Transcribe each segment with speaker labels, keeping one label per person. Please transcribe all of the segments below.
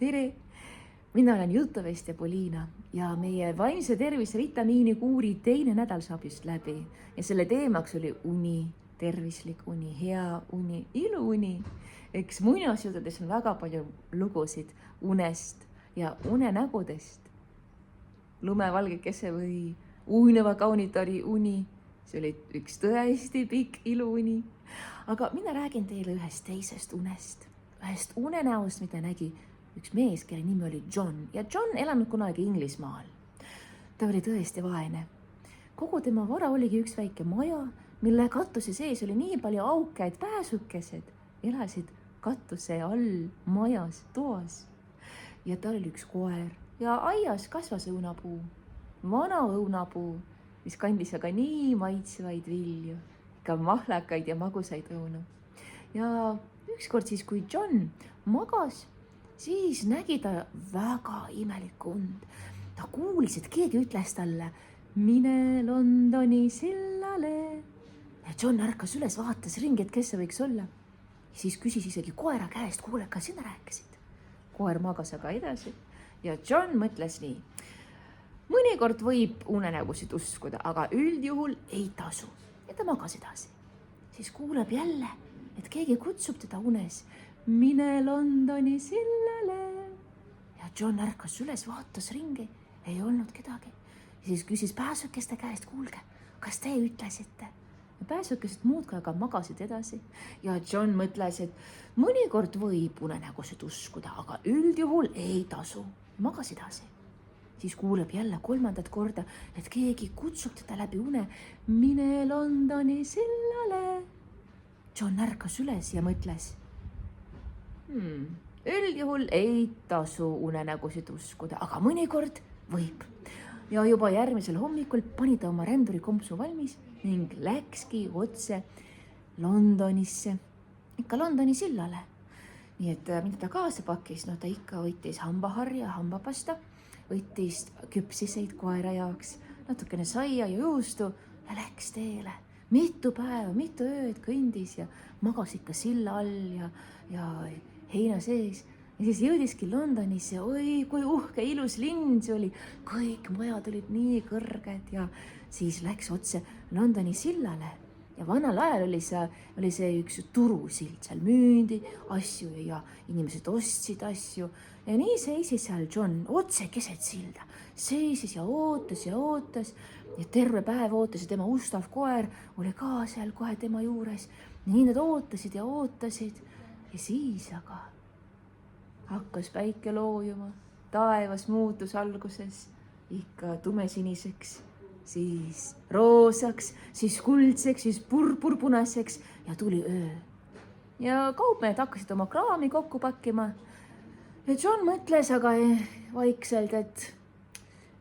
Speaker 1: tere! Mina olen jutuvestja Poliina ja meie vaimse tervise vitamiinikuuri teine nädal saab just läbi. Ja selle teemaks oli uni, tervislik uni, hea uni, iluuni. Eks muinasjuttudes on väga palju lugusid unest ja unenägudest. Lumevalgekese või uinava kaunitari uni. See oli üks tõesti pikk iluuni. Aga mina räägin teile ühest teisest unest. Ühest unenäost, mida nägi üks mees, kelle nimi oli John. Ja John elanud kunagi Inglismaal. Ta oli tõesti vaene. Kogu tema vara oligi üks väike maja, mille katuse sees oli nii palju auke, et pääsukesed elasid katuse all majas toas. Ja tal oli üks koer ja aias kasvas õunapuu. Vana õunapuu, mis kandis aga nii maitsevaid vilju, ka mahlakaid ja magusaid õunu. Ja ükskord siis, kui John magas, siis nägi ta väga imelikku und. Ta kuulis, et keegi ütles talle, mine Londoni sillale. Ja John ärkas üles, vaatas ringi, et kes see võiks olla. Siis küsis isegi koera käest, kuule, kas sina rääkisid? Koer magas aga edasi ja John mõtles nii. Mõnikord võib unenägusid uskuda, aga üldjuhul ei tasu. Ja ta magas edasi. Siis kuuleb jälle, et keegi kutsub teda unes. Mine Londoni sillale. Ja John ärkas üles, vaatas ringi, ei olnud kedagi. Ja siis küsis pääsukeste käest, kuulge, kas te ütlesite? Ja pääsukesed muudki aga magasid edasi. Ja John mõtles, et mõnikord võib unenägusid uskuda, aga üldjuhul ei tasu. Magas edasi. Siis kuuleb jälle 3. korda, et keegi kutsub teda läbi une. Mine Londoni sillale. John ärkas üles ja mõtles, üldjuhul ei tasu unenägusid uskuda, aga mõnikord võib. Ja juba järgmisel hommikul pani ta oma ränduri kompsu valmis ning läkski otse Londonisse, ikka Londoni sillale. Nii et mida ta kaasa pakkis, ta ikka võttis hambaharja, hambapasta, võttis küpsiseid koera jaoks, natukene saia ja juustu ja läks teele. Mitu päeva, mitu ööd kõndis ja magas ikka silla all ja heina sees. Ja siis jõudiski Londonisse, oi kui uhke, ilus linn see oli. Kõik majad olid nii kõrged ja siis läks otse Londoni sillale. Ja vanal ajal oli see üks turusild, seal müündi asju ja inimesed ostsid asju. Ja nii seisis seal John otse keset silda. Seisis ja ootas ja terve päev ootas ja tema ustav koer oli ka seal kohe tema juures. Ja nii nad ootasid ja siis aga hakkas päike loojuma. Taevas muutus alguses ikka tumesiniseks, siis roosaks, siis kuldseks, siis purpunaseks ja tuli öö. Ja kaupmehed hakkasid oma kraami kokku pakkima. Ja John mõtles aga vaikselt, et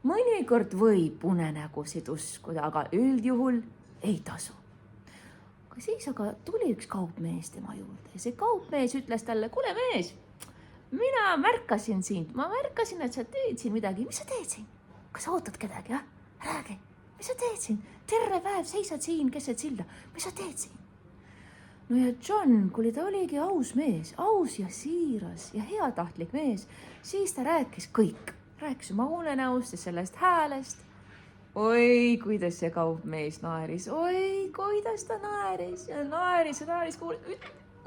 Speaker 1: mõnikord võib unenägusid uskuda, aga üldjuhul ei tasu. Siis aga tuli üks kaupmees tema juurde ja see kaupmees ütles talle, kuule mees, mina märkasin sind, ma märkasin, et sa teed siin midagi. Mis sa teed siin? Kas sa ootad kedagi, jah? Räägi, mis sa teed siin? Terve päev seisad siin keset silda. Mis sa teed siin? No ja John, kui ta oligi aus mees, aus ja siiras ja heatahtlik mees, siis ta rääkis kõik. Rääkis oma unenäost ja sellest häälest. Oi, kuidas see kaupmees naeris. Oi, kuidas ta naeris ja naeris.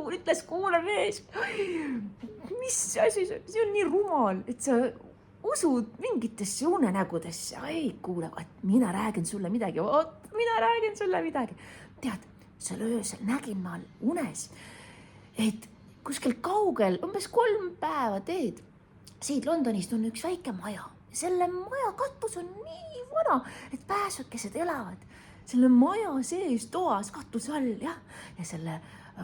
Speaker 1: Ütles, kuule mees, mis asi, see on nii rumal, et sa usud mingitesse unenägudesse. Ei, kuule, mina räägin sulle midagi. Tead, seal öösel nägin ma unes, et kuskil kaugel, umbes 3 päeva teed, siit Londonist on üks väike maja. Selle maja katus on nii vana, et pääsukesed elavad. Selle maja sees toas katuse all, jah. Ja selle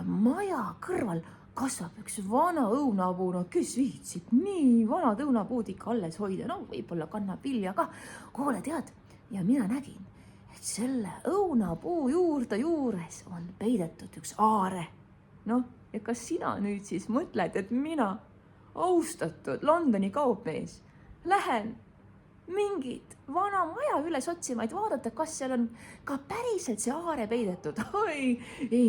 Speaker 1: maja kõrval kasvab üks vana õunapuu, kes viitsib nii vanad õunapuud ikka alles hoida. Võib-olla kannab vilja ka. Kuule, tead, ja mina nägin, et selle õunapuu juures on peidetud üks aare. Ja kas sina nüüd siis mõtled, et mina, austatud Londoni kaupmees, lähen mingit vana maja üles otsima, et vaadata, kas seal on ka päriselt see aare peidetud. Ei,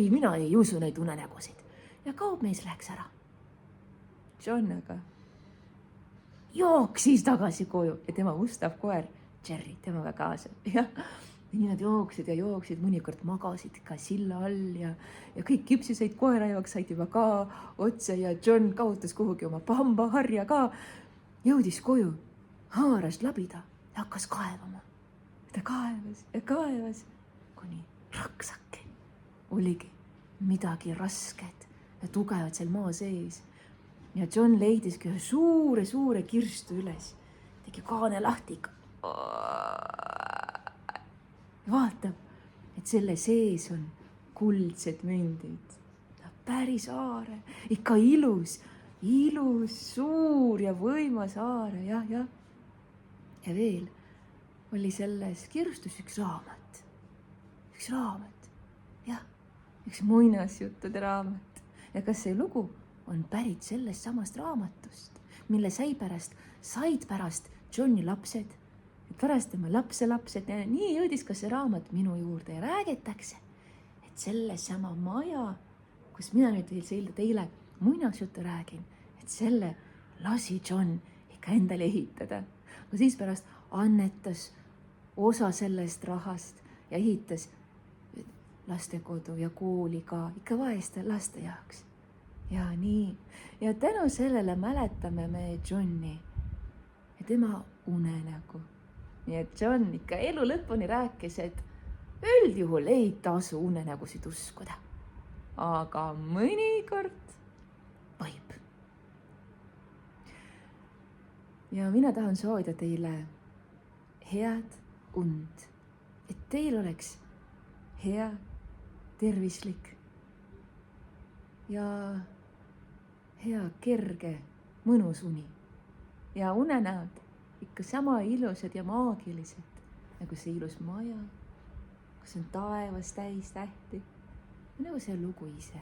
Speaker 1: mina ei usu neid unenägusid. Ja kaupmees läks ära. John aga jooksis tagasi koju ja tema ustav koer Cherry temaga kaasa. Ja nii nad jooksid, mõnikord magasid ka silla all ja kõik küpsiseid koera jaoks said juba ka otsa ja John kaotas kuhugi oma hambaharja ka. Jõudis koju, haaras labida ja hakkas kaevama. Ta kaevas, kuni raksake oligi midagi rasket ja tugevat seal maa sees. Ja John leidiski ühe suure kirstu üles, tegi kaane lahti ikka. Vaatab, et selle sees on kuldsed mündid. Päris aare, ikka ilus, suur ja võimas aare, jah. Ja veel oli selles kirstus üks raamat, jah, üks muinasjuttude raamat. Ja kas see lugu on pärit sellest samast raamatust, mille said pärast Johni lapsed, et pärast tema lapselapsed ja nii jõudis ka see raamat minu juurde ja räägitakse, et selle sama maja, kus mina nüüd teile muinasjuttu räägin, et selle lasi John ikka endale ehitada. Aga siis pärast annetas osa sellest rahast ja ehitas lastekodu ja kooli ka ikka vaeste laste jaoks. Ja nii. Ja tänu sellele mäletame me Johni ja tema unenägu. Nii et John ikka elu lõpuni rääkis, et üldjuhul ei tasu unenägusid uskuda. Aga mõnikord võib. Ja mina tahan soovida teile head und, et teil oleks hea, tervislik ja hea, kerge, mõnus uni. Ja unenäod ikka sama ilusad ja maagilised, nagu see ilus maja, kus on taevas täis tähti, nagu see lugu ise.